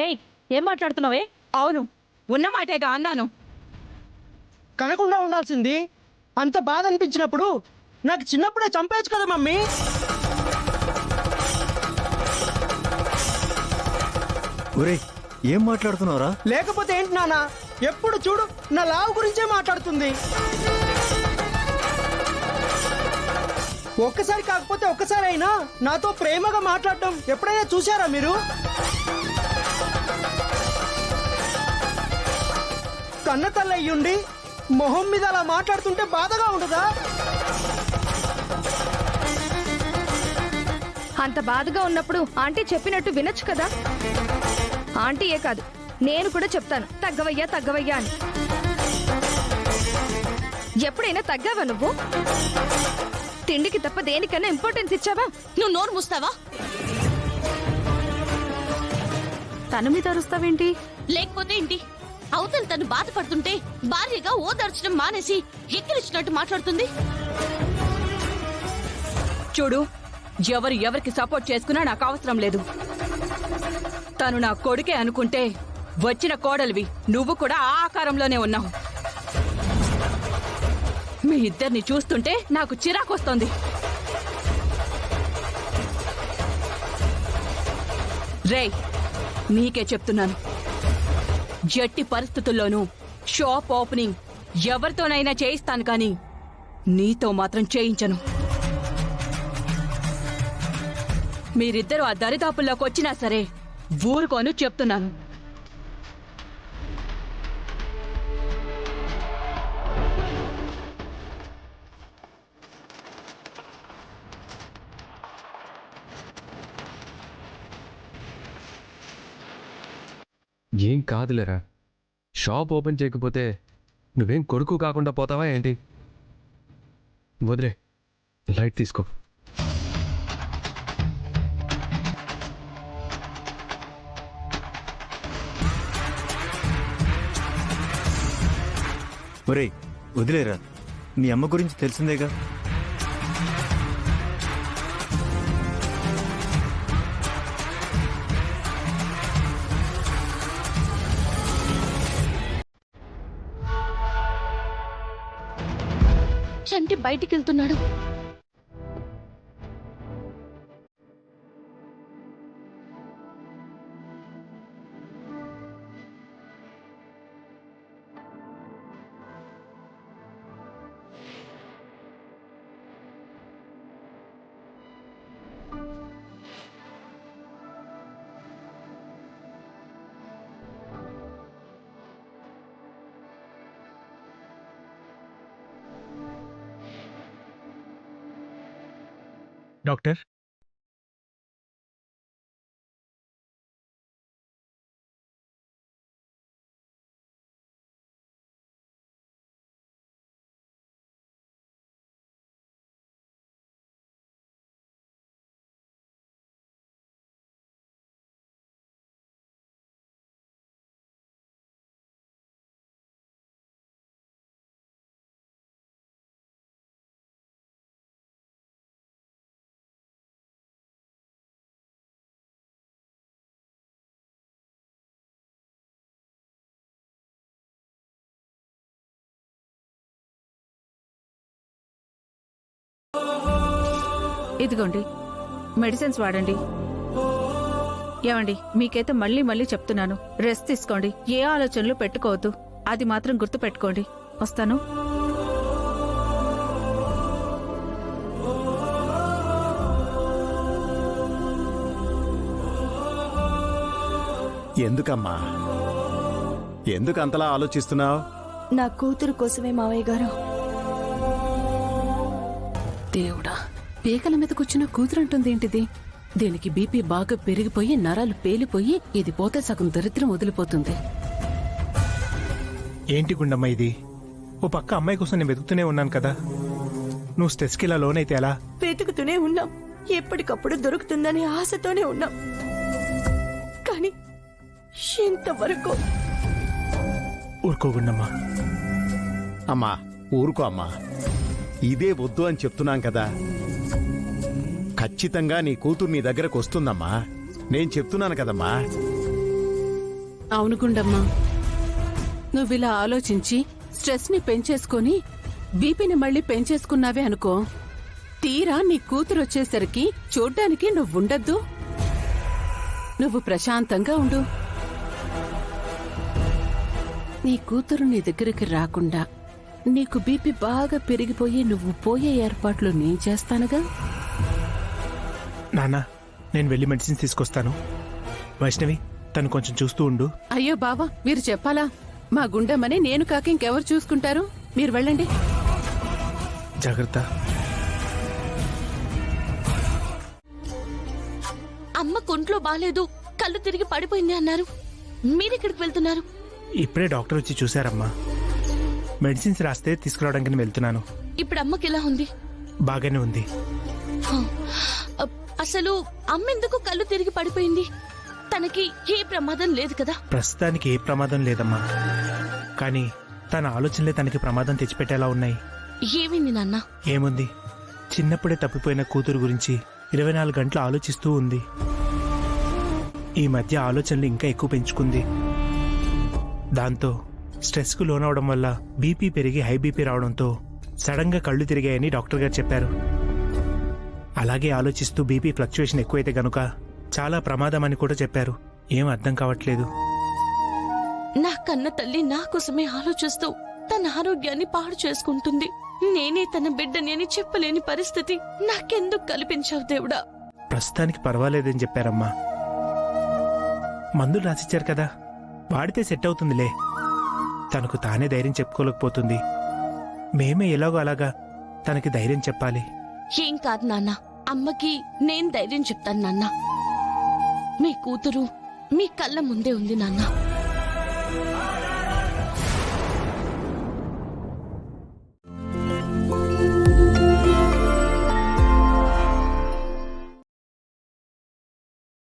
ఏయ్, ఏం మాట్లాడుతున్నావే? అవును, ఉన్న మాటేగా అన్నాను. కనకుండా ఉండాల్సింది. అంత బాధ అనిపించినప్పుడు నాకు చిన్నప్పుడే చంపేయచ్చు కదా మమ్మీ. ఒరే, ఏం మాట్లాడుతున్నావురా? లేకపోతే ఏంటి నాన్న, ఎప్పుడు చూడు నా లావు గురించే మాట్లాడుతుంది. ఒక్కసారి కాకపోతే ఒక్కసారి అయినా నాతో ప్రేమగా మాట్లాడటం ఎప్పుడైనా చూసారా మీరు? కన్న తల్లి అయ్యుండి మొహం మీద అలా మాట్లాడుతుంటే బాధగా ఉండదా? అంత బాధగా ఉన్నప్పుడు ఆంటీ చెప్పినట్టు వినొచ్చు కదా. ఆంటీయే కాదు, నేను కూడా చెప్తాను తగ్గవయ్యా తగ్గవయ్యా అని. ఎప్పుడైనా తగ్గావా నువ్వు? తిండికి తప్ప దేనికన్నా ఇంపార్టెన్స్ ఇచ్చావా? నువ్వు నోరు మూస్తావా? తన మీద అరుస్తావేంటి? లేకపోతే ఏంటి? అవతల తను బాధపడుతుంటే భార్యగా ఓదార్చడం మానేసి ఎక్కిరిచ్చినట్టు మాట్లాడుతుంది. చూడు, ఎవరికి సపోర్ట్ చేసుకున్నా నాకు అవసరం లేదు. తను నా కొడుకే అనుకుంటే వచ్చిన కోడలివి నువ్వు కూడా ఆ ఆకారంలోనే ఉన్నావు. మీ ఇద్దరిని చూస్తుంటే నాకు చిరాకొస్తోంది. రేయ్, నీకే చెప్తున్నాను, జట్టి పరిస్థితుల్లోనూ షాప్ ఓపెనింగ్ ఎవరితోనైనా చేయిస్తాను కానీ నీతో మాత్రం చేయించను. మీరిద్దరూ ఆ దరిదాపుల్లోకి వచ్చినా సరే ఊరుకోను చెప్తున్నాను. ఏం కాదులేరా, షాప్ ఓపెన్ చేయకపోతే నువ్వేం కొడుకు కాకుండా పోతావా ఏంటి? వదిలే, లైట్ తీసుకో. ఒరే, వదిలేరా, మీ అమ్మ గురించి తెలిసిందేగా. చంటి బయటికి వెళ్తున్నాడు. డాక్టర్, ఇదిగోండి, మెడిసిన్స్ వాడండి. ఏమండి, మీకైతే మళ్ళీ మళ్ళీ చెప్తున్నాను, రెస్ట్ తీసుకోండి. ఏ ఆలోచనలు పెట్టుకోవద్దు, అది మాత్రం గుర్తు పెట్టుకోండి. వస్తాను. ఎందుకమ్మా, ఎందుకు అంతలా ఆలోచిస్తున్నావు? నా కూతురు కోసమే మావయ్య గారు. దేవుడా, పీకల మీదకొచ్చిన కూతురంటుందేంటిది? దీనికి బీపీ బాగా పెరిగిపోయి నరాలు పేలిపోయి ఇది పోతే సగం దరిద్రం వదిలిపోతుంది. ఏంటి గుండమ్మ ఇది? ఓ పక్క అమ్మాయి కోసం నేను వెతుకుతూనే ఉన్నాను కదా, నువ్వు స్ట్రెస్కి ఇలా లోనైతే ఎలా? వెతుకుతూనే ఉన్నాం, ఎప్పటికప్పుడు దొరుకుతుందని ఆశతోనే ఉన్నాం, కానీ ఇంతవరకు. ఊరుకో గుండమ్మ. అమ్మా, ఊరుకో అమ్మా, ఇదే వద్దు అని చెప్తున్నాం కదా. ఖచ్చితంగా నీ కూతురు నీ దగ్గరకు వస్తుందమ్మా, నేను చెప్తున్నాను కదమ్మా. అవును గుండమ్మా, నువ్విలా ఆలోచించి స్ట్రెస్ ని పెంచేసుకొని బీపీని మళ్ళీ పెంచేసుకున్నావే అనుకో, తీరా నీ కూతురు వచ్చేసరికి చూడ్డానికి నువ్వుండద్దు. నువ్వు ప్రశాంతంగా ఉండు. నీ కూతురు నీ దగ్గరికి రాకుండా నీకు బీపీ బాగా పెరిగిపోయి నువ్వు పోయే ఏర్పాట్లు నేను చేస్తానుగా. నాన్న, నేను వెళ్ళి మెడిసిన్స్ తీసుకొస్తాను. వైష్ణవి, తను కొంచెం చూస్తూ ఉండు. అయ్యో బావా, మీరు చెప్పాలా? మా గుండమ్మని నేను కాక ఇంకెవరు చూసుకుంటారు? మీరు వెళ్ళండి. జాగ్రత్త. అమ్మ కొంట్లో బాలేదు, కళ్ళు తిరిగి పడిపోయింది అన్నారు. మీరెక్కడికి వెళ్తున్నారు? ఇప్పుడే డాక్టర్ వచ్చి చూశారమ్మా. మెడిసిన్స్ రాస్తే తీసుకురావడానికి నేను వెళ్తున్నాను. ఇప్పుడు అమ్మకి ఎలా ఉంది? బాగానే ఉంది. హ, అసలు అమ్మ ఎందుకు కళ్ళు తిరిగి పడిపోయింది? తనకి ఏ ప్రమాదం లేదు కదా? ప్రస్తుతానికి ఏ ప్రమాదం లేదమ్మా, కానీ తన ఆలోచనలే తనకి ప్రమాదం తెచ్చిపెట్టేలా ఉన్నాయి. ఏమైంది నాన్న? ఏముంది, చిన్నప్పుడే తప్పిపోయిన కూతురు గురించి 24 గంటలు ఆలోచిస్తూ ఉంది. ఈ మధ్య ఆలోచనలు ఇంకా ఎక్కువ పెంచుకుంది. దాంతో స్ట్రెస్కు లోనవడం వల్ల బీపీ పెరిగి హై బీపీ రావడంతో సడన్ గా కళ్ళు తిరిగాయని డాక్టర్ గారు చెప్పారు. అలాగే ఆలోచిస్తూ బీపీ ఫ్లక్చుయేషన్ ఎక్కువైతే గనుక చాలా ప్రమాదం అని కూడా చెప్పారు. ఏం అర్థం కావట్లేదు. నా కన్న తల్లి నా కోసమే ఆలోచిస్తూ తన ఆరోగ్యాన్ని పాడు చేసుకుంటుంది. నేనే తన బిడ్డని అని చెప్పలేని పరిస్థితి నాకెందుకు కల్పించావు దేవుడా? ప్రస్తుతానికి పర్వాలేదని చెప్పారమ్మా. మందులు రాసిచ్చారు కదా, వాడితే సెట్ అవుతుందిలే. తనకు తానే ధైర్యం చెప్పుకోలేకపోతుంది. మేమే ఎలాగో అలాగా తనకి ధైర్యం చెప్పాలి. ఏం కాదు నాన్న, అమ్మకి నేను ధైర్యం చెప్తాను నాన్న. మీ కూతురు మీ కళ్ళ ముందే ఉంది నాన్న.